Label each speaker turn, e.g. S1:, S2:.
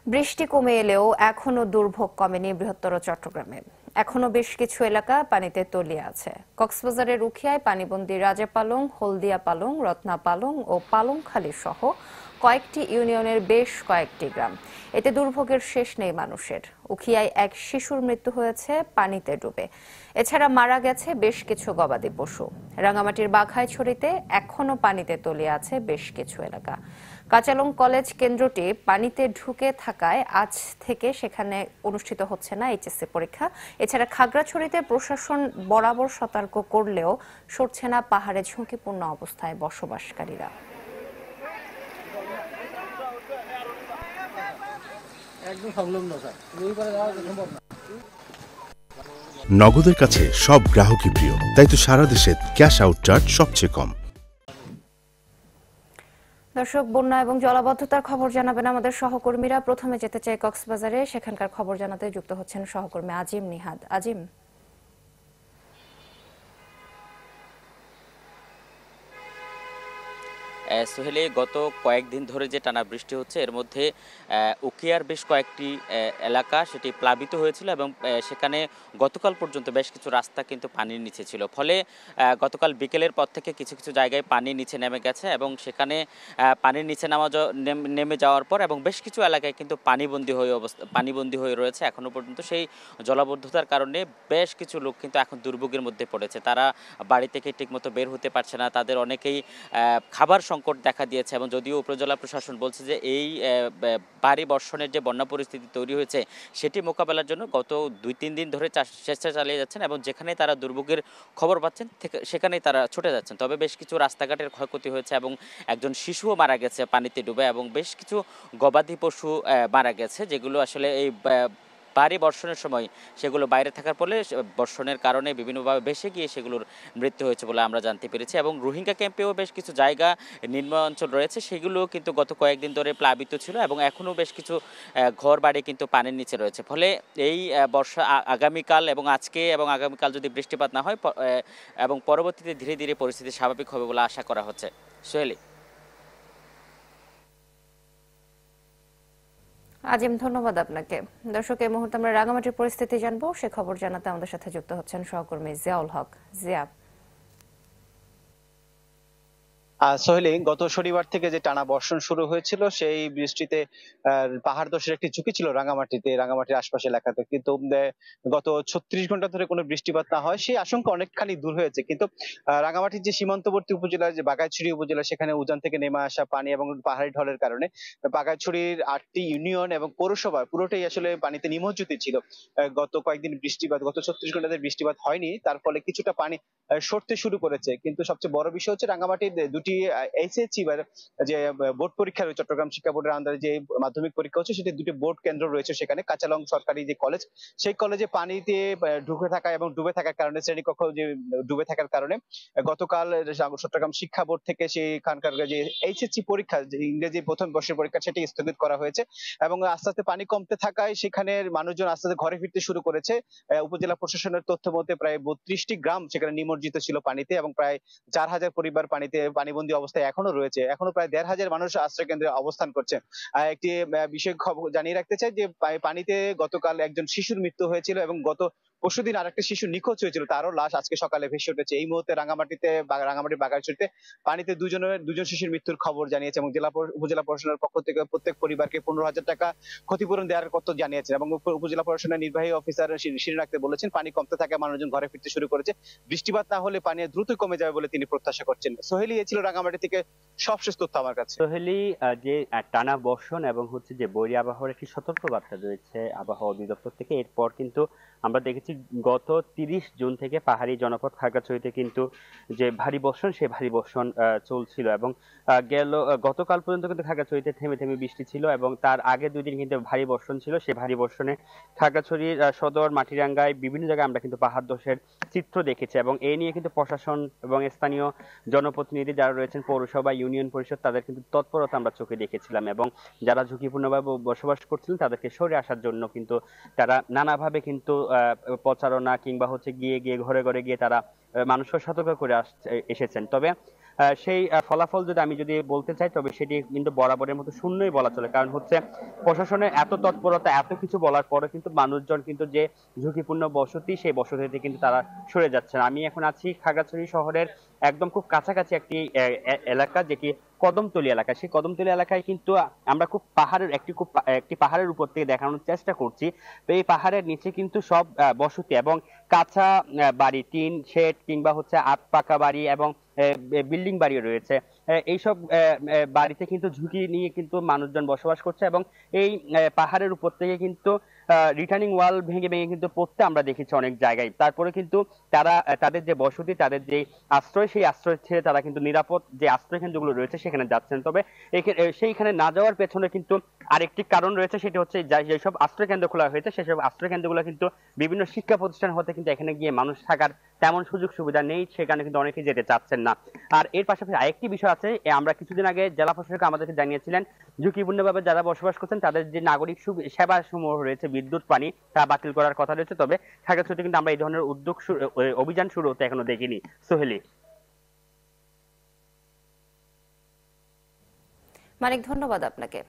S1: বৃষ্টি কমে এলেও এখনো দুর্ভোগ কমেনি বৃহত্তর চট্টগ্রামে। এখনো বেশ কিছু এলাকা পানিতে তলিয়ে আছে। কক্সবাজারের উখিয়ায় পানিবন্দী রাজা পালং, হলদিয়া পালং, রত্না পালং ও পালংখালী সহ কয়েকটি ইউনিয়নের বেশ কয়েকটি গ্রাম। এতে দুর্ভোগের শেষ নেই মানুষের। উখিয়ায় এক শিশুর মৃত্যু হয়েছে পানিতে ডুবে। এছাড়া মারা গেছে বেশ কিছু গবাদি পশু। রাঙামাটির বাঘাইছড়িতে এখনো পানিতে তলিয়ে আছে বেশ কিছু এলাকা। কাচালং কলেজ কেন্দ্রটি পানিতে ঢুকে থাকায় আজ থেকে সেখানে অনুষ্ঠিত হচ্ছে না এইচএসসি পরীক্ষা। এছাড়া খাগড়াছড়িতে প্রশাসন বরাবর সতর্ক করলেও সরছে না পাহাড়ে ঝুঁকিপূর্ণ অবস্থায় বসবাসকারীরা।
S2: নগদের কাছে সব গ্রাহকই প্রিয়, তাই তো সারা দেশে ক্যাশ আউট চার্জ সবচেয়ে কম।
S1: দর্শক, বন্যা এবং জলাবদ্ধতার খবর জানাবেন আমাদের সহকর্মীরা। প্রথমে যেতে চাই কক্সবাজারে, সেখানকার খবর জানাতে যুক্ত হচ্ছেন সহকর্মী আজিম নিহাদ। আজিম।
S3: সোহেলি, গত কয়েকদিন ধরে যে টানা বৃষ্টি হচ্ছে এর মধ্যে উখিয়ার বেশ কয়েকটি এলাকা সেটি প্লাবিত হয়েছিল এবং সেখানে গতকাল পর্যন্ত বেশ কিছু রাস্তা কিন্তু পানির নিচে ছিল। ফলে গতকাল বিকেলের পর থেকে কিছু কিছু জায়গায় পানির নিচে নেমে গেছে এবং সেখানে পানির নিচে নেমে যাওয়ার পর এবং বেশ কিছু এলাকায় কিন্তু পানিবন্দী হয়ে রয়েছে এখনও পর্যন্ত। সেই জলাবদ্ধতার কারণে বেশ কিছু লোক কিন্তু এখন দুর্ভোগের মধ্যে পড়েছে। তারা বাড়ি থেকে ঠিকমতো বের হতে পারছে না। তাদের অনেকেই খাবার সংকট দেখা দিয়েছে এবং যদিও উপজেলা প্রশাসন বলছে যে এই ভারী বর্ষণের যে বন্যা পরিস্থিতি তৈরি হয়েছে সেটি মোকাবেলার জন্য গত 2-3 দিন ধরে চেষ্টা চালিয়ে যাচ্ছেন এবং যেখানে তারা দুর্ভোগের খবর পাচ্ছেন সেখানেই তারা ছুটে যাচ্ছেন। তবে বেশ কিছু রাস্তাঘাটের ক্ষয়ক্ষতি হয়েছে এবং একজন শিশুও মারা গেছে পানিতে ডুবে এবং বেশ কিছু গবাদি পশু মারা গেছে, যেগুলো আসলে এই ভারী বর্ষণের সময় সেগুলো বাইরে থাকার ফলে বর্ষণের কারণে বিভিন্নভাবে ভেসে গিয়ে সেগুলোর মৃত্যু হয়েছে বলে আমরা জানতে পেরেছি। এবং রোহিঙ্গা ক্যাম্পেও বেশ কিছু জায়গা নিম্ন অঞ্চল রয়েছে, সেগুলো কিন্তু গত কয়েকদিন ধরে প্লাবিত ছিল এবং এখনও বেশ কিছু ঘর বাড়ি কিন্তু পানির নিচে রয়েছে। ফলে এই বর্ষা আগামীকাল এবং আজকে এবং আগামীকাল যদি বৃষ্টিপাত না হয় এবং পরবর্তীতে ধীরে ধীরে পরিস্থিতি স্বাভাবিক হবে বলে আশা করা হচ্ছে। সোহেলি।
S1: আজিম, ধন্যবাদ আপনাকে। দর্শক, এই মুহূর্তে আমরা রাঙামাটির পরিস্থিতি জানবো। সে খবর জানাতে আমাদের সাথে যুক্ত হচ্ছেন সহকর্মী জিয়াউল হক। জিয়া।
S4: সোহেলি, গত শনিবার থেকে যে টানা বর্ষণ শুরু হয়েছিল সেই বৃষ্টিতে পাহাড় ধসের একটি ঝুঁকি ছিল রাঙামাটির আশপাশ এলাকাতে, কিন্তু গত 36 ঘন্টা ধরে কোনো বৃষ্টিপাত না হয় সেই আশঙ্কা অনেকখানি দূর হয়েছে। কিন্তু রাঙামাটির যে সীমান্তবর্তী উপজেলা, যে বাঘাইছড়ি উপজেলা, সেখানে উজান থেকে নেমে আসা পানি এবং পাহাড়ি ঢলের কারণে বাঘাইছড়ির 8টি ইউনিয়ন এবং পৌরসভা পুরোটাই আসলে পানিতে নিমজ্জিত ছিল। গত কয়েকদিন বৃষ্টিপাত, গত 36 ঘন্টাতে বৃষ্টিপাত হয়নি, তার ফলে কিছুটা পানি সরতে শুরু করেছে। কিন্তু সবচেয়ে বড় বিষয় হচ্ছে রাঙামাটির দুটি এইচএসসি যে বোর্ড পরীক্ষা রয়েছে, চট্টগ্রাম শিক্ষা বোর্ডের আন্ডারে যে মাধ্যমিক পরীক্ষা হচ্ছে, সেটি দুটি বোর্ড কেন্দ্র রয়েছে সেখানে। কাচালং সরকারি যে কলেজ, সেই কলেজে পানিতে ঢুকে থাকা এবং ডুবে থাকার কারণে, শ্রেণীকক্ষ যে ডুবে থাকার কারণে গতকাল চট্টগ্রাম শিক্ষা বোর্ড থেকে সেখানকার যে এইচএসসি পরীক্ষা, যে ইংরেজি প্রথম বর্ষের পরীক্ষা, সেটি স্থগিত করা হয়েছে। এবং আস্তে আস্তে পানি কমতে থাকায় সেখানের মানুষজন আস্তে আস্তে ঘরে ফিরতে শুরু করেছে। উপজেলা প্রশাসনের তথ্য মতে প্রায় 32টি গ্রাম সেখানে নিমজ্জিত ছিল পানিতে এবং প্রায় 4000 পরিবার পানিবন্দী অবস্থায় এখনো রয়েছে। এখনো প্রায় 1500 মানুষ আশ্রয় কেন্দ্রে অবস্থান করছে। একটি বিষয় খবর জানিয়ে রাখতে চাই যে পানিতে গতকাল একজন শিশুর মৃত্যু হয়েছিল এবং গত পরশুদিন আরেকটা শিশু নিখোঁজ হয়েছিল, তারও লাশ আজকে সকালে ভেসে উঠেছে। এই মুহূর্তে রাঙামাটির বাঘাইছড়িতে পানিতে দুজন শিশুর মৃত্যুর খবর জানিয়েছে এবং উপজেলা প্রশাসনের পক্ষ থেকে প্রত্যেক পরিবারকে 15,000 টাকা ক্ষতিপূরণ দেওয়ার কথা জানিয়েছেন এবং উপজেলা প্রশাসনের নির্বাহী অফিসার শিরিন আক্তার বলেছেন পানি কমতে থাকে, মানুষজন ঘরে ফিরতে শুরু করেছে। বৃষ্টিপাত না হলে পানি দ্রুত কমে যাবে বলে তিনি প্রত্যাশা করছেন। সোহেলি, এ ছিল রাঙামাটি থেকে সবশেষ তথ্য আমার কাছে।
S5: সোহেলি, যে টানা বর্ষণ এবং যে বৈরী আবহাওয়ার একটি সতর্কবার্তা রয়েছে আবহাওয়া অধিদপ্তর থেকে, এরপর কিন্তু আমরা দেখেছি গত 30 জুন থেকে পাহাড়ি জনপদ খাগড়াছড়িতে কিন্তু যে ভারী বর্ষণ, সেই ভারী বর্ষণ চলছিল এবং গতকাল পর্যন্ত কিন্তু খাগড়াছড়িতে থেমে থেমে বৃষ্টি ছিল এবং তার আগে 2 দিন কিন্তু ভারী বর্ষণ ছিল। সেই ভারী বর্ষণে খাগড়াছড়ির সদর, মাটিরাঙ্গায় বিভিন্ন জায়গায় আমরা কিন্তু পাহাড় ধসের চিত্র দেখেছি এবং এই নিয়ে কিন্তু প্রশাসন এবং স্থানীয় জনপ্রতিনিধি যারা রয়েছেন, পৌরসভা, ইউনিয়ন পরিষদ, তাদের কিন্তু তৎপরতা আমরা চোখে দেখেছিলাম এবং যারা ঝুঁকিপূর্ণভাবে বসবাস করছিলেন তাদেরকে সরে আসার জন্য কিন্তু তারা নানাভাবে কিন্তু প্রচারণা কিংবা গিয়ে ঘরে ঘরে গিয়ে তারা মানুষকে সতর্ক করে এসেছেন। তবে সেই ফলাফল আমি যদি বলতে চাই, তবে সেটি কিন্তু বরাবরের মতো শূন্যই বলা চলে। কারণ হচ্ছে প্রশাসনের এত তৎপরতা, এত কিছু বলার পরে কিন্তু মানুষজন কিন্তু যে ঝুঁকিপূর্ণ বসতি, সেই বসতিতে কিন্তু তারা সরে যাচ্ছে না। আমি এখন আছি খাগড়াছড়ি শহরের একদম খুব কাছাকাছি একটি এলাকা, যেটি কদমতলী এলাকা। সেই কদমতলী এলাকায় কিন্তু আমরা খুব একটি পাহাড়ের উপর থেকে দেখানোর চেষ্টা করছি। তো এই পাহাড়ের নিচে কিন্তু সব বসতি এবং কাঁচা বাড়ি, টিন শেড কিংবা হচ্ছে আট পাকা বাড়ি এবং বিল্ডিং বাড়িও রয়েছে। এইসব বাড়িতে কিন্তু ঝুঁকি নিয়ে কিন্তু মানুষজন বসবাস করছে এবং এই পাহাড়ের উপর থেকে কিন্তু রিটার্নিং ওয়াল ভেঙে ভেঙে কিন্তু পড়তে আমরা দেখেছি অনেক জায়গায়। তারপরে কিন্তু তারা তাদের যে বসতি, তাদের যে আশ্রয়, সেই আশ্রয় ছেড়ে তারা কিন্তু নিরাপদ যে আশ্রয় কেন্দ্রগুলো রয়েছে সেখানে যাচ্ছেন। তবে সেইখানে না যাওয়ার পেছনে কিন্তু আরেকটি কারণ রয়েছে, সেটি হচ্ছে যেসব আশ্রয় কেন্দ্র খোলা হয়েছে সেসব আশ্রয় কেন্দ্রগুলো কিন্তু বিভিন্ন শিক্ষা প্রতিষ্ঠান হতে কিন্তু এখানে গিয়ে মানুষ থাকার তেমন সুযোগ সুবিধা নেই, সেখানে কিন্তু অনেকেই যেতে চাচ্ছেন না। আর এর পাশাপাশি আরেকটি বিষয় আছে, আমরা কিছুদিন আগে জেলা প্রশাসক আমাদেরকে জানিয়েছিলেন ঝুঁকিপূর্ণভাবে যারা বসবাস করছেন তাদের যে নাগরিক সেবা সমূহ রয়েছে, বিদ্যুৎ, পানি, তা বাতিল করার কথা রয়েছে। তবে খাগড়াছড়িতে কিন্তু আমরা এই ধরনের অভিযান শুরু হতে এখনো দেখিনি। সোহেলি।
S1: মানিক, ধন্যবাদ আপনাকে।